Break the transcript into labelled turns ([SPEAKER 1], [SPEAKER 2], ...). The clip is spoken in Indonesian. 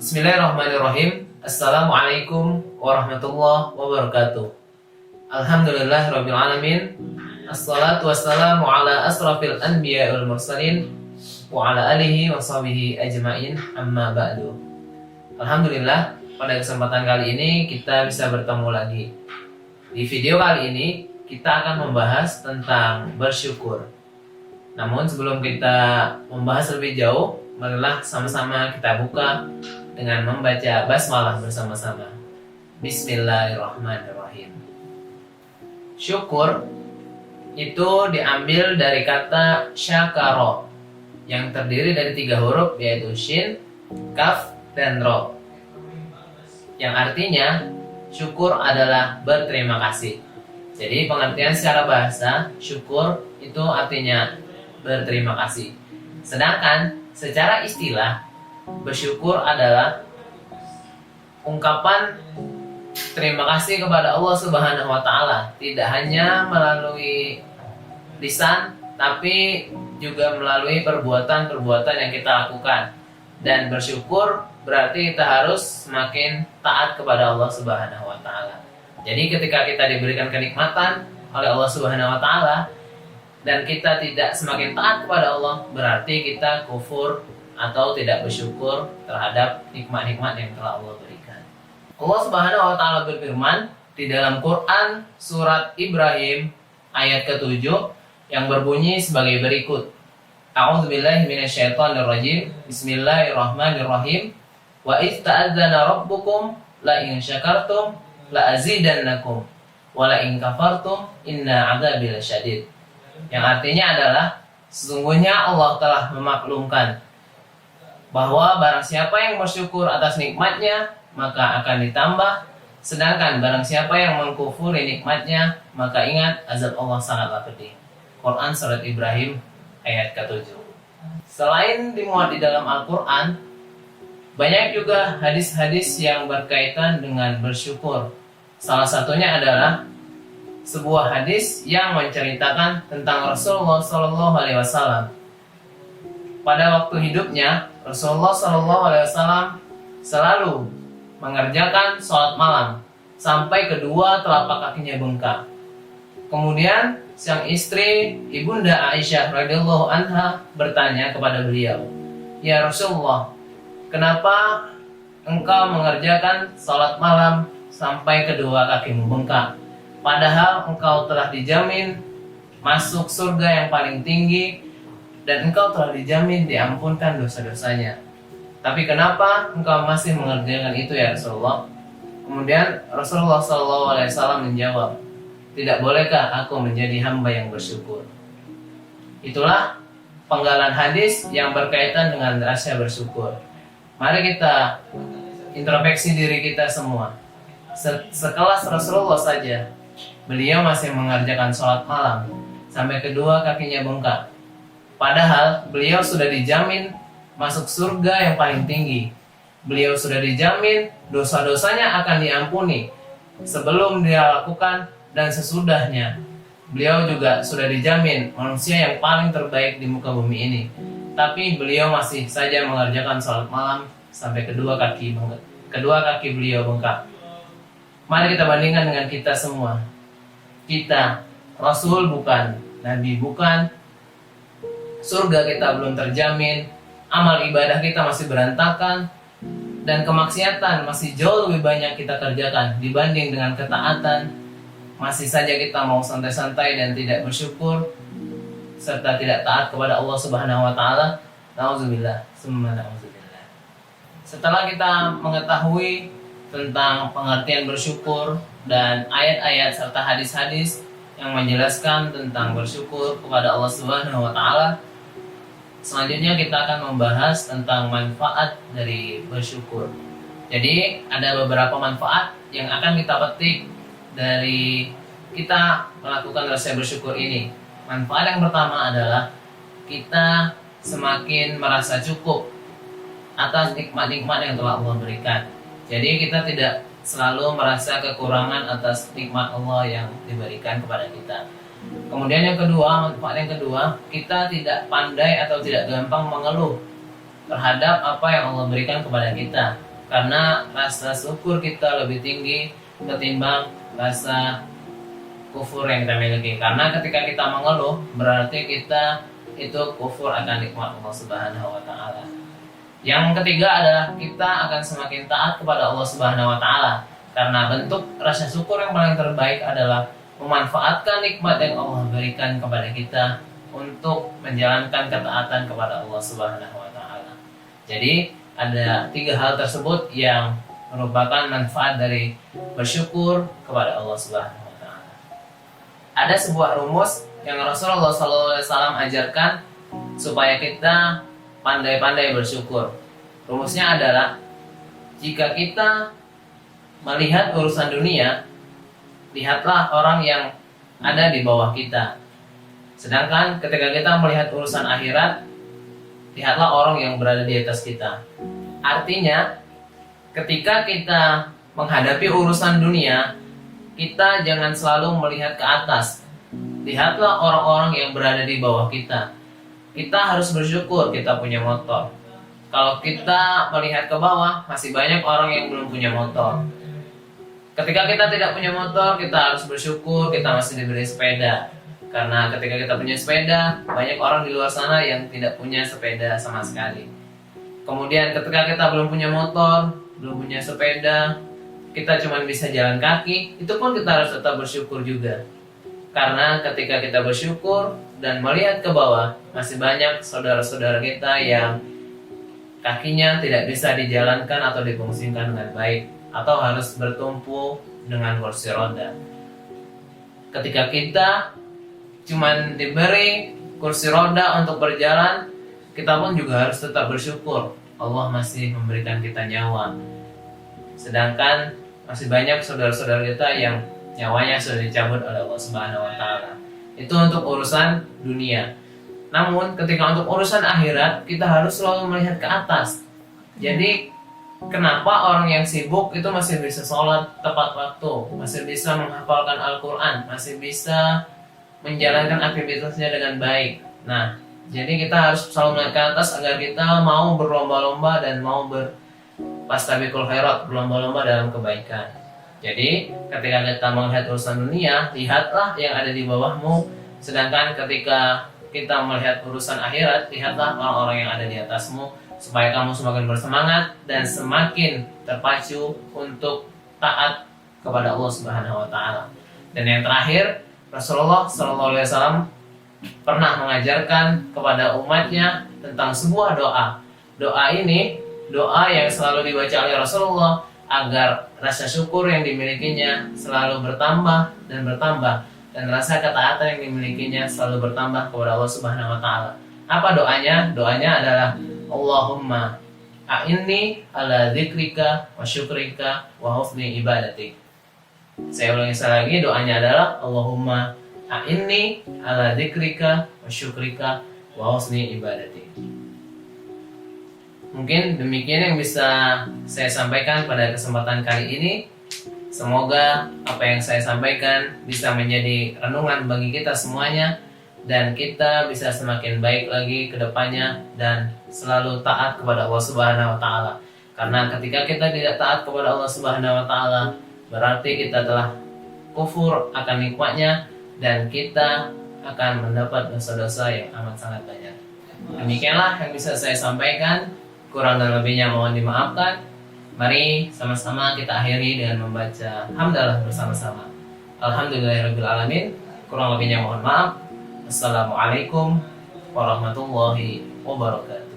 [SPEAKER 1] Bismillahirrahmanirrahim. Assalamualaikum warahmatullahi wabarakatuh. Alhamdulillahirabbil alamin. Assalatu wassalamu ala asrafil anbiya wal mursalin wa ala alihi wa sahbihi ajmain, amma ba'du. Alhamdulillah, pada kesempatan kali ini kita bisa bertemu lagi. Di video kali ini kita akan membahas tentang bersyukur. Namun sebelum kita membahas lebih jauh, marilah sama-sama kita buka dengan membaca basmalah bersama-sama. Bismillahirrahmanirrahim. Syukur itu diambil dari kata syakaro yang terdiri dari 3 huruf, yaitu shin, kaf, dan ro, yang artinya syukur adalah berterima kasih. Jadi pengertian secara bahasa, syukur itu artinya berterima kasih. Sedangkan secara istilah, bersyukur adalah ungkapan terima kasih kepada Allah Subhanahu wa Ta'ala, tidak hanya melalui lisan, tapi juga melalui perbuatan-perbuatan yang kita lakukan. Dan bersyukur berarti kita harus semakin taat kepada Allah Subhanahu wa Ta'ala. Jadi ketika kita diberikan kenikmatan oleh Allah Subhanahu wa Ta'ala dan kita tidak semakin taat kepada Allah, berarti kita kufur atau tidak bersyukur terhadap nikmat-nikmat yang telah Allah berikan. Allah Subhanahu wa Ta'ala berfirman di dalam Quran surat Ibrahim ayat ke-7 yang berbunyi sebagai berikut. A'udzubillahi minasyaitonirrajim. Bismillahirrahmanirrahim. Wa idz ta'adzana rabbukum la in syakartum la azidannakum wa la in kafartum inna 'adzabi lasyadid. Yang artinya adalah sesungguhnya Allah telah memaklumkan bahwa barang siapa yang bersyukur atas nikmatnya maka akan ditambah, sedangkan barang siapa yang mengkufuri nikmatnya maka ingat azab Allah sangatlah pedih. Quran surat Ibrahim ayat ke-7. Selain dimuat di dalam Al-Quran, banyak juga hadis-hadis yang berkaitan dengan bersyukur. Salah satunya adalah sebuah hadis yang menceritakan tentang Rasulullah SAW. Pada waktu hidupnya, Rasulullah SAW selalu mengerjakan sholat malam sampai kedua telapak kakinya bengkak. Kemudian sang istri Ibunda Aisyah radhiyallahu anha bertanya kepada beliau, "Ya Rasulullah, kenapa engkau mengerjakan sholat malam sampai kedua kakimu bengkak? Padahal engkau telah dijamin masuk surga yang paling tinggi dan engkau telah dijamin diampunkan dosa-dosanya. Tapi kenapa engkau masih mengerjakan itu ya Rasulullah?" Kemudian Rasulullah SAW menjawab, "Tidak bolehkah aku menjadi hamba yang bersyukur?" Itulah penggalan hadis yang berkaitan dengan rahasia bersyukur. Mari kita introspeksi diri kita semua. Sekelas Rasulullah saja, beliau masih mengerjakan sholat malam sampai kedua kakinya bengkak. Padahal beliau sudah dijamin masuk surga yang paling tinggi. Beliau sudah dijamin dosa-dosanya akan diampuni sebelum dia lakukan dan sesudahnya. Beliau juga sudah dijamin manusia yang paling terbaik di muka bumi ini. Tapi beliau masih saja mengerjakan sholat malam sampai kedua kaki beliau bengkak. Mari kita bandingkan dengan kita semua. Kita Rasul bukan, Nabi bukan, surga kita belum terjamin, amal ibadah kita masih berantakan, dan kemaksiatan masih jauh lebih banyak kita kerjakan dibanding dengan ketaatan. Masih saja kita mau santai-santai dan tidak bersyukur serta tidak taat kepada Allah Subhanahu wa Ta'ala. Nauzubillah, summa nauzubillah. Setelah kita mengetahui tentang pengertian bersyukur dan ayat-ayat serta hadis-hadis yang menjelaskan tentang bersyukur kepada Allah Subhanahu wa Ta'ala, selanjutnya kita akan membahas tentang manfaat dari bersyukur. Jadi ada beberapa manfaat yang akan kita petik dari kita melakukan rasa bersyukur ini. Manfaat yang pertama adalah kita semakin merasa cukup atas nikmat-nikmat yang telah Allah berikan. Jadi kita tidak selalu merasa kekurangan atas nikmat Allah yang diberikan kepada kita. Kemudian yang kedua, manfaat yang kedua, kita tidak pandai atau tidak gampang mengeluh terhadap apa yang Allah berikan kepada kita. karena rasa syukur kita lebih tinggi ketimbang rasa kufur yang kita miliki. Karena ketika kita mengeluh, berarti kita itu kufur akan nikmat Allah Subhanahu wa taala. Yang ketiga adalah kita akan semakin taat kepada Allah Subhanahu wa taala, karena bentuk rasa syukur yang paling terbaik adalah memanfaatkan nikmat yang Allah berikan kepada kita untuk menjalankan ketaatan kepada Allah Subhanahu wa taala. Jadi ada 3 hal tersebut yang merupakan manfaat dari bersyukur kepada Allah Subhanahu wa taala. Ada sebuah rumus yang Rasulullah SAW ajarkan supaya kita pandai-pandai bersyukur. Rumusnya adalah, jika kita melihat urusan dunia, lihatlah orang yang ada di bawah kita. Sedangkan ketika kita melihat urusan akhirat, lihatlah orang yang berada di atas kita. Artinya, ketika kita menghadapi urusan dunia, kita jangan selalu melihat ke atas. Lihatlah orang-orang yang berada di bawah kita. Kita harus bersyukur kita punya motor. Kalau kita melihat ke bawah, masih banyak orang yang belum punya motor. Ketika kita tidak punya motor, kita harus bersyukur kita masih diberi sepeda. Karena ketika kita punya sepeda, banyak orang di luar sana yang tidak punya sepeda sama sekali. Kemudian ketika kita belum punya motor, belum punya sepeda, kita cuma bisa jalan kaki, itu pun kita harus tetap bersyukur juga. Karena ketika kita bersyukur dan melihat ke bawah, masih banyak saudara-saudara kita yang kakinya tidak bisa dijalankan atau difungsikan dengan baik, atau harus bertumpu dengan kursi roda. Ketika kita cuma diberi kursi roda untuk berjalan, kita pun juga harus tetap bersyukur Allah masih memberikan kita nyawa. Sedangkan masih banyak saudara-saudara kita yang nyawanya sudah dicabut oleh Allah Subhanahu wa taala. Itu untuk urusan dunia. Namun ketika untuk urusan akhirat, kita harus selalu melihat ke atas. Jadi kenapa orang yang sibuk itu masih bisa sholat tepat waktu, masih bisa menghafalkan Al-Quran, masih bisa menjalankan aktivitasnya dengan baik. Nah, jadi kita harus selalu melihat ke atas agar kita mau berlomba-lomba dan mau fastabiqul khairat, berlomba-lomba dalam kebaikan. Jadi ketika kita melihat urusan dunia, lihatlah yang ada di bawahmu. Sedangkan ketika kita melihat urusan akhirat, lihatlah orang-orang yang ada di atasmu, supaya kamu semakin bersemangat dan semakin terpacu untuk taat kepada Allah Subhanahu wa taala. Dan yang terakhir, Rasulullah SAW pernah mengajarkan kepada umatnya tentang sebuah doa. Doa ini doa yang selalu dibaca oleh Rasulullah agar rasa syukur yang dimilikinya selalu bertambah dan bertambah, dan rasa ketaatan yang dimilikinya selalu bertambah kepada Allah Subhanahu wa taala. Apa doanya? Doanya adalah Allahumma a'inni ala dzikrika wa syukrika wa husni ibadatik. Saya ulangi sekali lagi, doanya adalah Allahumma a'inni ala dzikrika wa syukrika wa husni ibadatik. Mungkin demikian yang bisa saya sampaikan pada kesempatan kali ini. Semoga apa yang saya sampaikan bisa menjadi renungan bagi kita semuanya, dan kita bisa semakin baik lagi ke depannya dan selalu taat kepada Allah Subhanahu wa taala. Karena ketika kita tidak taat kepada Allah Subhanahu wa taala, berarti kita telah kufur akan nikmatnya dan kita akan mendapat dosa-dosa yang amat sangat banyak. Demikianlah yang bisa saya sampaikan. Kurang dan lebihnya mohon dimaafkan. Mari sama-sama kita akhiri dengan membaca hamdalah bersama-sama. Alhamdulillahirabbil alamin. Kurang lebihnya mohon maaf. Assalamualaikum warahmatullahi wabarakatuh.